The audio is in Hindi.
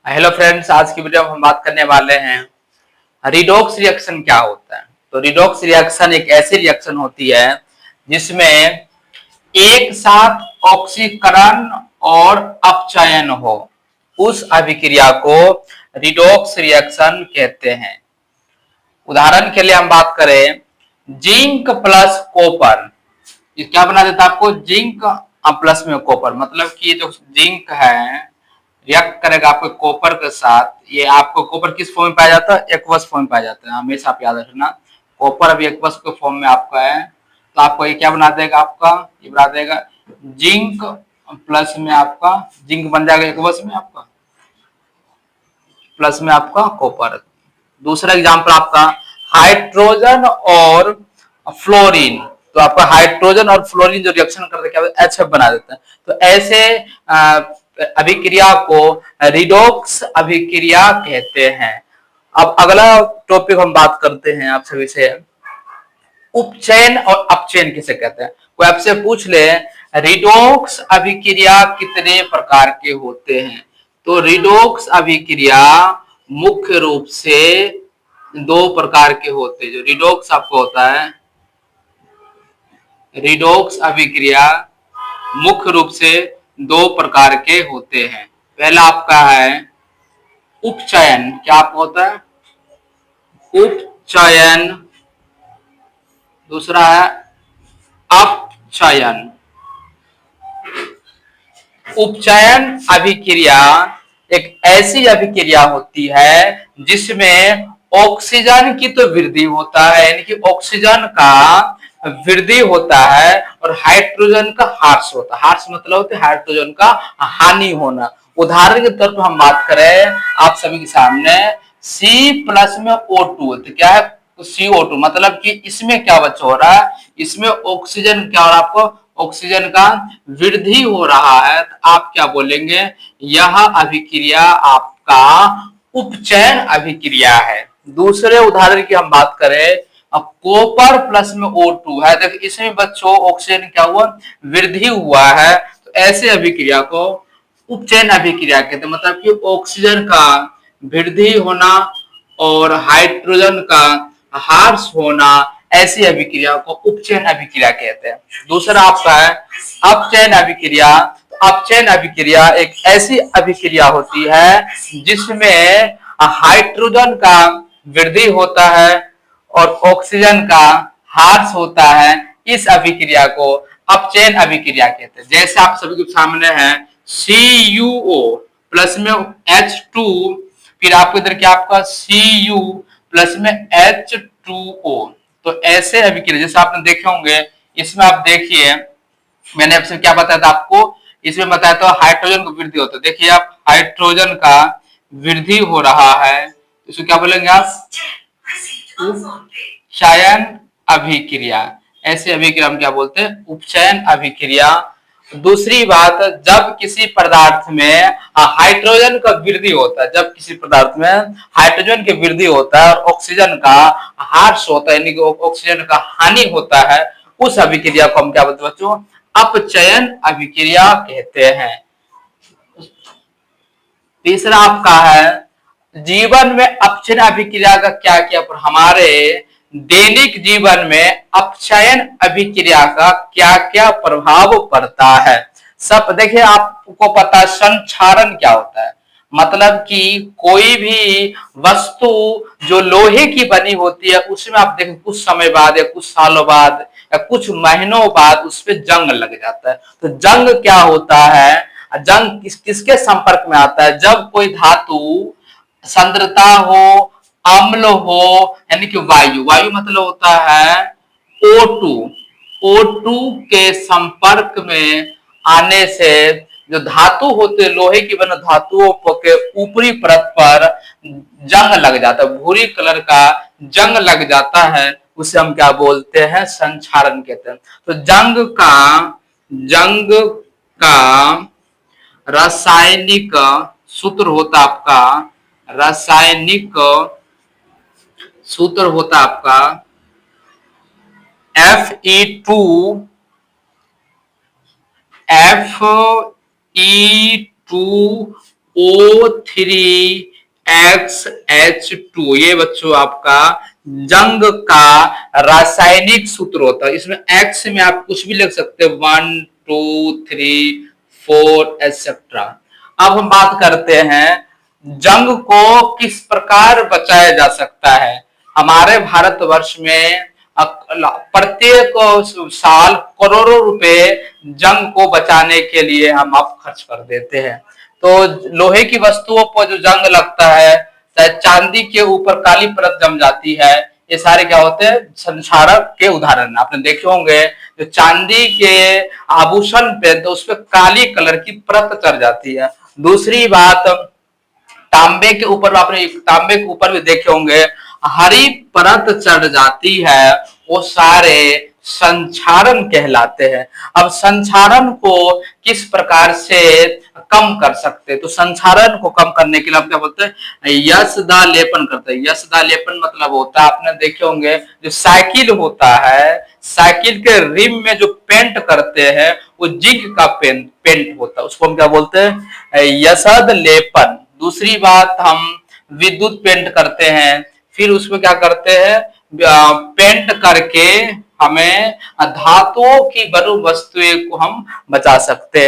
हेलो फ्रेंड्स, आज की वीडियो में हम बात करने वाले हैं रिडॉक्स रिएक्शन क्या होता है। तो रिडॉक्स रिएक्शन एक ऐसी रिएक्शन होती है जिसमें एक साथ ऑक्सीकरण और अपचयन हो, उस अभिक्रिया को रिडॉक्स रिएक्शन कहते हैं। उदाहरण के लिए हम बात करें जिंक प्लस कॉपर, ये क्या बना देता है आपको, जिंक प्लस में कॉपर, मतलब कि जो जिंक है रिएक्ट करेगा आपको कॉपर के साथ। ये आपको कॉपर किस फॉर्म में पाया जाता है, एक्वस फॉर्म में पाया जाता है, हमेशा आप याद रखना। कॉपर अभी एक्वस के फॉर्म में आपका है, तो आपको ये क्या बना देगा, आपका ये बना देगा जिंक प्लस में आपका जिंक बन जाएगा एक्वस में आपका, प्लस में आपका कॉपर। दूसरा एग्जांपल आपका हाइड्रोजन और फ्लोरीन, तो आपका हाइड्रोजन और फ्लोरीन जो रिएक्शन करते क्या एच बना देता है। तो ऐसे अभिक्रिया को रिडॉक्स अभिक्रिया कहते हैं। अब अगला टॉपिक हम बात करते हैं आप सभी से, उपचयन और अपचयन किसे कहते हैं। कोई आपसे पूछ ले रिडॉक्स अभिक्रिया कितने प्रकार के होते हैं, तो रिडॉक्स अभिक्रिया मुख्य रूप से दो प्रकार के होते हैं। जो रिडॉक्स आपको होता है, रिडॉक्स अभिक्रिया मुख्य रूप से दो प्रकार के होते हैं। पहला आपका है उपचयन, क्या आपको होता है उपचयन, दूसरा है अपचयन। उपचयन अभिक्रिया एक ऐसी अभिक्रिया होती है जिसमें ऑक्सीजन की तो वृद्धि होता है, यानी कि ऑक्सीजन का वृद्धि होता है और हाइड्रोजन का ह्रास होता है। ह्रास मतलब होता है हाइड्रोजन का हानि होना। उदाहरण के तौर पर हम बात करें आप सभी के सामने सी प्लस में O2, तो क्या है CO2, मतलब कि इसमें क्या बच्चा हो रहा है, इसमें ऑक्सीजन क्या हो रहा है, आपको ऑक्सीजन का वृद्धि हो रहा है। तो आप क्या बोलेंगे, यह अभिक्रिया आपका उपचयन अभिक्रिया है। दूसरे उदाहरण की हम बात करें, अब कॉपर प्लस में O2 है, देखिए इसमें बच्चों ऑक्सीजन क्या हुआ, वृद्धि हुआ है। तो ऐसे अभिक्रिया को उपचयन अभिक्रिया कहते हैं, मतलब कि ऑक्सीजन का वृद्धि होना और हाइड्रोजन का ह्रास होना, ऐसी अभिक्रिया को उपचयन अभिक्रिया कहते हैं। दूसरा आपका है अपचयन अभिक्रिया। अपचयन अभिक्रिया एक ऐसी अभिक्रिया होती है जिसमें हाइड्रोजन का वृद्धि होता है और ऑक्सीजन का ह्रास होता है। इस अभिक्रिया को अपचयन अभिक्रिया कहते हैं। जैसे आप सभी के सामने है CuO प्लस में H2, फिर आपको इधर क्या आपका Cu प्लस में H2O। तो ऐसे अभिक्रिया जैसे आपने देखे होंगे, इसमें आप देखिए मैंने आपसे क्या बताया था आपको, इसमें बताया था हाइड्रोजन का वृद्धि होता है। देखिए आप हाइड्रोजन का वृद्धि हो रहा है, इसको क्या बोलेंगे आप, उपचयन अभिक्रिया। ऐसे अभिक्रिया हम क्या बोलते हैं, उपचयन अभिक्रिया। दूसरी बात, जब किसी पदार्थ में हाइड्रोजन का वृद्धि होता है, जब किसी पदार्थ में हाइड्रोजन की वृद्धि होता है और ऑक्सीजन का ह्रास होता है, यानी कि ऑक्सीजन का हानि होता है, उस अभिक्रिया को हम क्या बोलते हैं बच्चों, अपचयन अभिक्रिया कहते हैं। तीसरा आपका है जीवन में अपचयन अभिक्रिया का क्या क्या, पर हमारे दैनिक जीवन में अपचयन अभिक्रिया का क्या क्या प्रभाव पड़ता है। सब देखिए, आपको पता है संक्षारण क्या होता है, मतलब कि कोई भी वस्तु जो लोहे की बनी होती है उसमें आप देखें कुछ समय बाद या कुछ सालों बाद या कुछ महीनों बाद उस पर जंग लग जाता है। तो जंग क्या होता है, जंग किसके संपर्क में आता है, जब कोई धातु सांद्रता हो, अम्ल हो, यानी कि वायु, वायु मतलब होता है O2, O2 के संपर्क में आने से जो धातु होते, लोहे की बने धातुओं के ऊपरी परत पर जंग लग जाता है, भूरी कलर का जंग लग जाता है, उसे हम क्या बोलते हैं, संक्षारण कहते हैं। तो जंग का रासायनिक सूत्र होता आपका, रासायनिक सूत्र होता आपका Fe2, O3XH2, ये बच्चों आपका जंग का रासायनिक सूत्र होता है। इसमें एक्स में आप कुछ भी लिख सकते हैं, 1 2 3 4 एक्सेट्रा। अब हम बात करते हैं जंग को किस प्रकार बचाया जा सकता है। हमारे भारतवर्ष में प्रत्येक साल करोड़ों रुपए जंग को बचाने के लिए हम आप खर्च कर देते हैं। तो लोहे की वस्तुओं पर जो जंग लगता है, चाहे चांदी के ऊपर काली परत जम जाती है, ये सारे क्या होते हैं, संक्षारक के उदाहरण। आपने देखे होंगे जो चांदी के आभूषण पे तो उस पर काली कलर की परत चढ़ जाती है। दूसरी बात, तांबे के ऊपर आपने तांबे के ऊपर भी देखे होंगे हरी परत चढ़ जाती है, वो सारे संक्षारण कहलाते हैं। अब संक्षारण को किस प्रकार से कम कर सकते हैं, तो संक्षारण को कम करने के लिए आप क्या बोलते हैं, यशदा लेपन करते हैं। यशदा लेपन मतलब होता है, आपने देखे होंगे जो साइकिल होता है, साइकिल के रिम में जो पेंट करते हैं वो जिंक का पेंट होता है, उसको हम क्या बोलते हैं, यशद लेपन। दूसरी बात, हम विद्युत पेंट करते हैं, फिर उसमें क्या करते हैं, पेंट करके हमें धातुओं की बनी वस्तुएं को हम बचा सकते हैं।